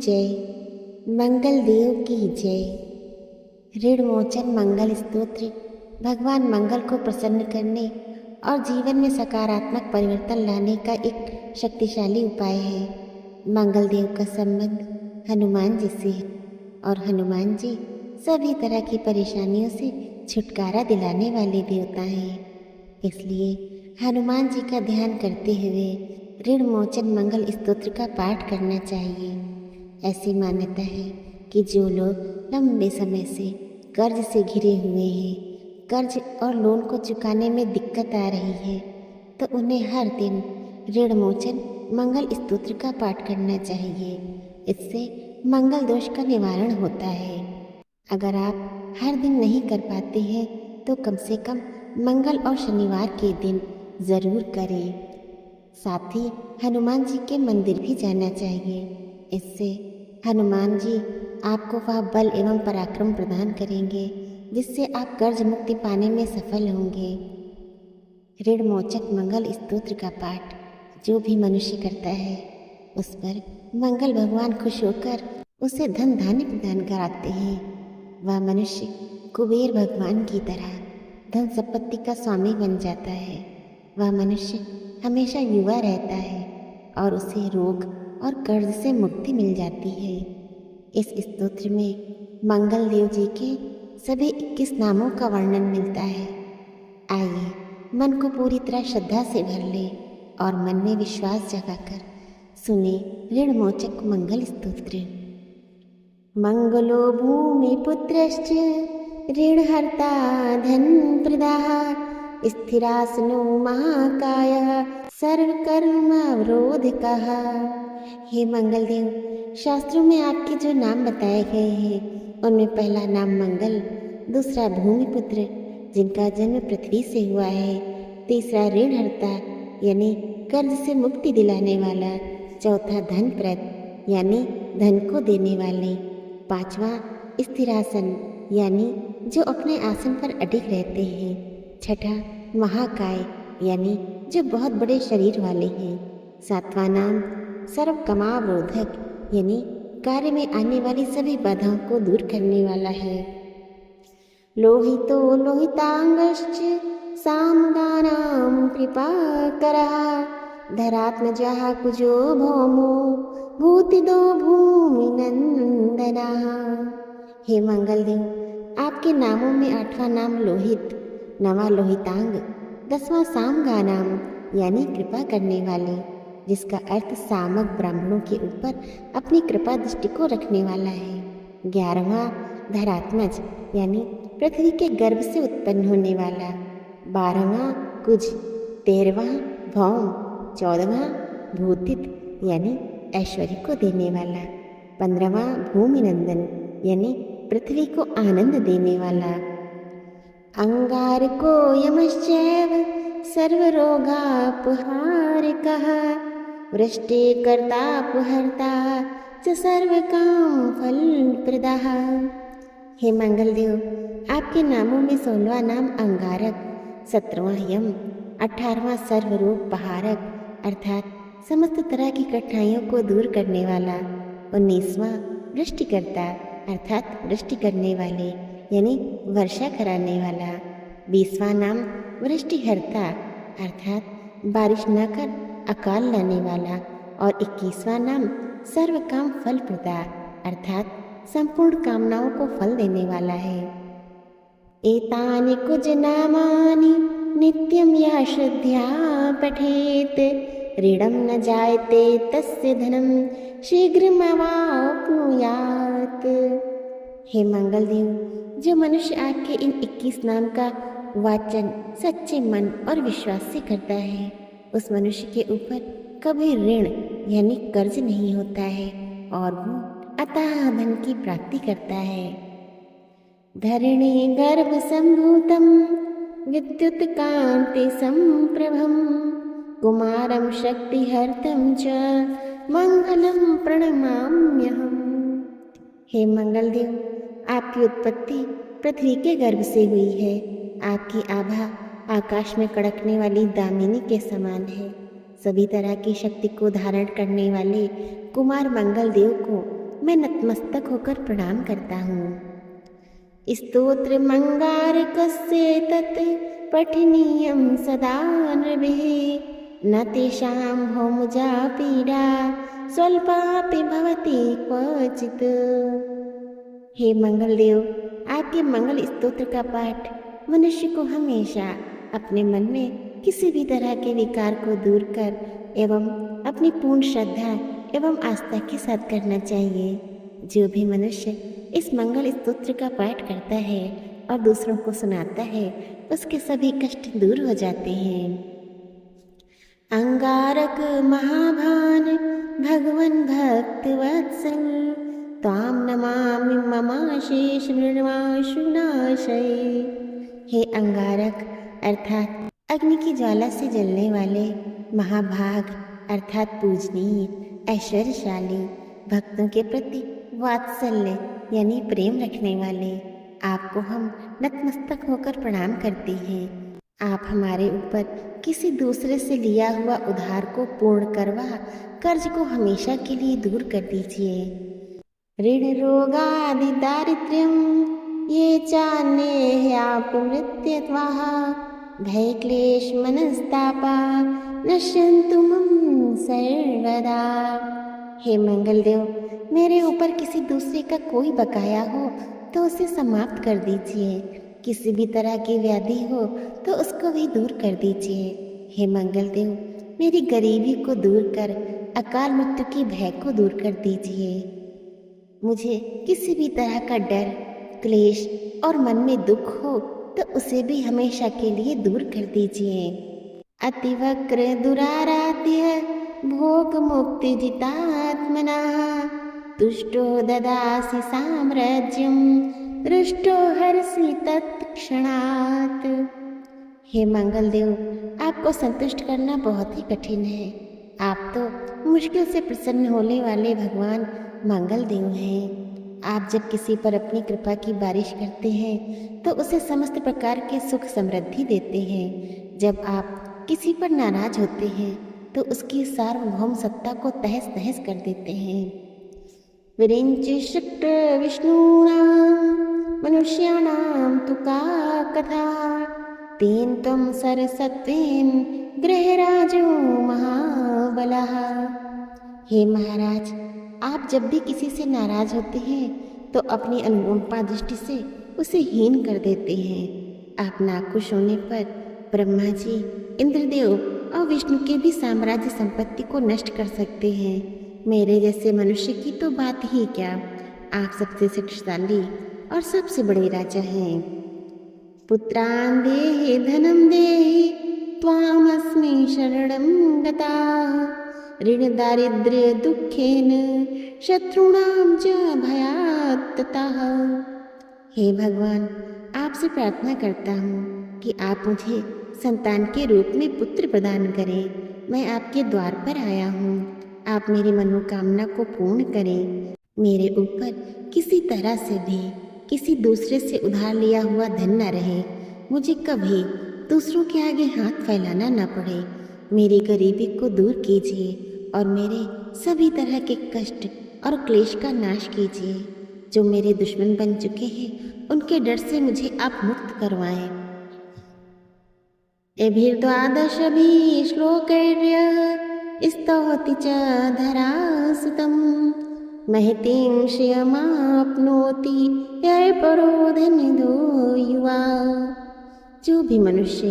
जय। मंगल देव की जय। ऋण मोचन मंगल स्तोत्र भगवान मंगल को प्रसन्न करने और जीवन में सकारात्मक परिवर्तन लाने का एक शक्तिशाली उपाय है। मंगल देव का संबंध हनुमान जी से है और हनुमान जी सभी तरह की परेशानियों से छुटकारा दिलाने वाले देवता हैं। इसलिए हनुमान जी का ध्यान करते हुए ऋण मोचन मंगल स्तोत्र का पाठ करना चाहिए। ऐसी मान्यता है कि जो लोग लंबे समय से कर्ज से घिरे हुए हैं, कर्ज और लोन को चुकाने में दिक्कत आ रही है, तो उन्हें हर दिन ऋण मोचन मंगल स्तोत्र का पाठ करना चाहिए। इससे मंगल दोष का निवारण होता है। अगर आप हर दिन नहीं कर पाते हैं तो कम से कम मंगल और शनिवार के दिन ज़रूर करें। साथ ही हनुमान जी के मंदिर भी जाना चाहिए। इससे हनुमान जी आपको वह बल एवं पराक्रम प्रदान करेंगे जिससे आप कर्ज मुक्ति पाने में सफल होंगे। ऋण मोचक मंगल स्तोत्र का पाठ जो भी मनुष्य करता है उस पर मंगल भगवान खुश होकर उसे धन धान्य प्रदान कराते हैं। वह मनुष्य कुबेर भगवान की तरह धन संपत्ति का स्वामी बन जाता है। वह मनुष्य हमेशा युवा रहता है और उसे रोग और कर्ज से मुक्ति मिल जाती है। इस स्तोत्र में मंगल देव जी के सभी 21 नामों का वर्णन मिलता है। आइए मन को पूरी तरह श्रद्धा से भर ले और मन में विश्वास जगाकर सुने ऋण मोचक मंगल स्तोत्र। मंगलो भूमिपुत्रश्च ऋणहर्ता धनप्रदाः स्थिरासनो महाकायः सर्वकर्मावरोधकः। हे मंगल देव, शास्त्रों में आपके जो नाम बताए गए हैं उनमें पहला नाम मंगल, दूसरा भूमिपुत्र जिनका जन्म पृथ्वी से हुआ है, तीसरा ऋणहर्ता यानी कर्ज से मुक्ति दिलाने वाला, चौथा धनप्रद यानी धन को देने वाले, पांचवा स्थिरासन यानी जो अपने आसन पर अडिग रहते हैं, छठा महाकाय यानी जो बहुत बड़े शरीर वाले हैं, सातवां नाम सर्वकर्मावरोधक यानी कार्य में आने वाली सभी बाधाओं को दूर करने वाला है। लोहितो लोहितांगश्च सामगानां कृपाकरः धरात्मजः कुजो भौमो भूतिदो भूमिनंदनः। हे मंगल देव, आपके नामों में 8वां नाम लोहित, 9वां लोहितांग, 10वां सामगानाम यानी कृपा करने वाले, जिसका अर्थ सामक ब्राह्मणों के ऊपर अपनी कृपा दृष्टि को रखने वाला है, 11वां धरात्मज यानी पृथ्वी के गर्भ से उत्पन्न होने वाला, 12वां कुज, 13वां भौम, 14वां भूतित यानी ऐश्वर्य को देने वाला, 15वां भूमिनंदन यानी पृथ्वी को आनंद देने वाला, अंगारको यमश्चैव सर्वरोगापहारिकः वृष्टिकर्तापहर्ता च सर्वकाम फलप्रदः। हे मंगल देव, आपके नामों में 16वां नाम अंगारक, 17वां यम, 18वां सर्वरोग पहारक अर्थात समस्त तरह की कठिनाइयों को दूर करने वाला, 19वां वृष्टिकर्ता अर्थात वृष्टि करने वाले यानी वर्षा कराने वाला, 20वां नाम वृष्टिहर्ता अर्थात बारिश न कर अकाल लाने वाला और 21वां नाम सर्वकाम फलप्रदा अर्थात संपूर्ण कामनाओं को फल देने वाला है। एतानि कुज नामानि नित्यं या श्रद्धया पठेत ऋणं न जायते तस्य धनं शीघ्रमेवाप्नुयात्। हे मंगल देव, जो मनुष्य आपके इन 21 नाम का वाचन सच्चे मन और विश्वास से करता है उस मनुष्य के ऊपर कभी ऋण यानी कर्ज नहीं होता है और वो अथाह धन की प्राप्ति करता है। धरणी गर्भ संभूतम विद्युत कांति संप्रभम कुमारम शक्तिहर्तम च मंगलम प्रणमाम्यहम्। हे मंगल देव, आपकी उत्पत्ति पृथ्वी के गर्भ से हुई है। आपकी आभा आकाश में कड़कने वाली दामिनी के समान है। सभी तरह की शक्ति को धारण करने वाले कुमार मंगल देव को मैं नतमस्तक होकर प्रणाम करता हूँ। स्तोत्र मंगारकस्य तत् पठनीयं सदा नृभिः न तेषां भौमुजा पीडा स्वल्पापि भवति क्वचित्। हे मंगल देव, आपके मंगल स्तोत्र का पाठ मनुष्य को हमेशा अपने मन में किसी भी तरह के विकार को दूर कर एवं अपनी पूर्ण श्रद्धा एवं आस्था के साथ करना चाहिए। जो भी मनुष्य इस मंगल स्तोत्र का पाठ करता है और दूसरों को सुनाता है, उसके सभी कष्ट दूर हो जाते हैं। अंगारक महाभान भगवन भक्त वत्सल त्वाम नमामि ममाशेष मृण्माशुनाशय। हे अंगारक अर्थात अग्नि की ज्वाला से जलने वाले, महाभाग अर्थात पूजनीय, ऐश्वर्यशाली, भक्तों के प्रति वात्सल्य यानी प्रेम रखने वाले, आपको हम नतमस्तक होकर प्रणाम करते हैं। आप हमारे ऊपर किसी दूसरे से लिया हुआ उधार को पूर्ण करवा कर्ज को हमेशा के लिए दूर कर दीजिए। ऋण रोगादि दारिद्र्यम ये चान्ये आप मृत्युत्वाः भय क्लेश मनस्तापा नश्यन्तु मम सर्वदा। हे मंगल देव, मेरे ऊपर किसी दूसरे का कोई बकाया हो तो उसे समाप्त कर दीजिए। किसी भी तरह की व्याधि हो तो उसको भी दूर कर दीजिए। हे मंगल देव, मेरी गरीबी को दूर कर अकाल मृत्यु की भय को दूर कर दीजिए। मुझे किसी भी तरह का डर, क्लेश और मन में दुख हो तो उसे भी हमेशा के लिए दूर कर दीजिए। अतिवक्र दुराराध्य भोग मुक्ति जितात्मना तुष्टो ददासि साम्राज्यम रुष्टो हर्षि तत्क्षणात्। हे मंगल देव, आपको संतुष्ट करना बहुत ही कठिन है। आप तो मुश्किल से प्रसन्न होने वाले भगवान मंगल देव हैं। आप जब किसी पर अपनी कृपा की बारिश करते हैं तो उसे समस्त प्रकार के सुख समृद्धि देते हैं। जब आप किसी पर नाराज होते हैं तो उसकी सार्वभौम सत्ता को तहस नहस कर देते हैं। विरिंच शुक्र विष्णूनां मनुष्याणां तु का कथा तेन त्वं सरसत्वेन गृहराजो महाबलः। हे महाराज, आप जब भी किसी से नाराज होते हैं तो अपनी अनुकंपा दृष्टि से उसे हीन कर देते हैं। आप नाखुश होने पर ब्रह्मा जी, इंद्रदेव और विष्णु के भी साम्राज्य संपत्ति को नष्ट कर सकते हैं। मेरे जैसे मनुष्य की तो बात ही क्या, आप सबसे शक्तिशाली और सबसे बड़े राजा हैं। पुत्रान् देहि धनं देहि त्वामस्मि शरणं गताः ऋण दारिद्र्य दुखेन शत्रुणां च भयात् ततः। हे भगवान, आपसे प्रार्थना करता हूँ कि आप मुझे संतान के रूप में पुत्र प्रदान करें। मैं आपके द्वार पर आया हूँ, आप मेरी मनोकामना को पूर्ण करें। मेरे ऊपर किसी तरह से भी किसी दूसरे से उधार लिया हुआ धन न रहे। मुझे कभी दूसरों के आगे हाथ फैलाना न पड़े। मेरी गरीबी को दूर कीजिए और मेरे सभी तरह के कष्ट और क्लेश का नाश कीजिए। जो मेरे दुश्मन बन चुके हैं उनके डर से मुझे आप मुक्त करवाएं। एभिर्द्वादशभिः श्लोकैर्यः स्तौति च धरासुतं महतीं श्रियमाप्नोति यः परो धनदो युवा। जो भी मनुष्य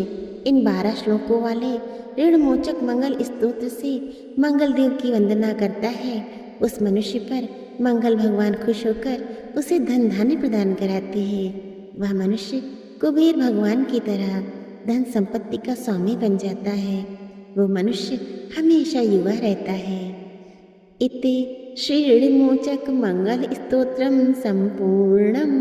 इन 12 श्लोकों वाले ऋण मोचक मंगल स्तोत्र से मंगल देव की वंदना करता है, उस मनुष्य पर मंगल भगवान खुश होकर उसे धन धान्य प्रदान कराते हैं। वह मनुष्य कुबेर भगवान की तरह धन संपत्ति का स्वामी बन जाता है। वो मनुष्य हमेशा युवा रहता है। इति श्री ऋण मोचक मंगल स्तोत्रम संपूर्णम।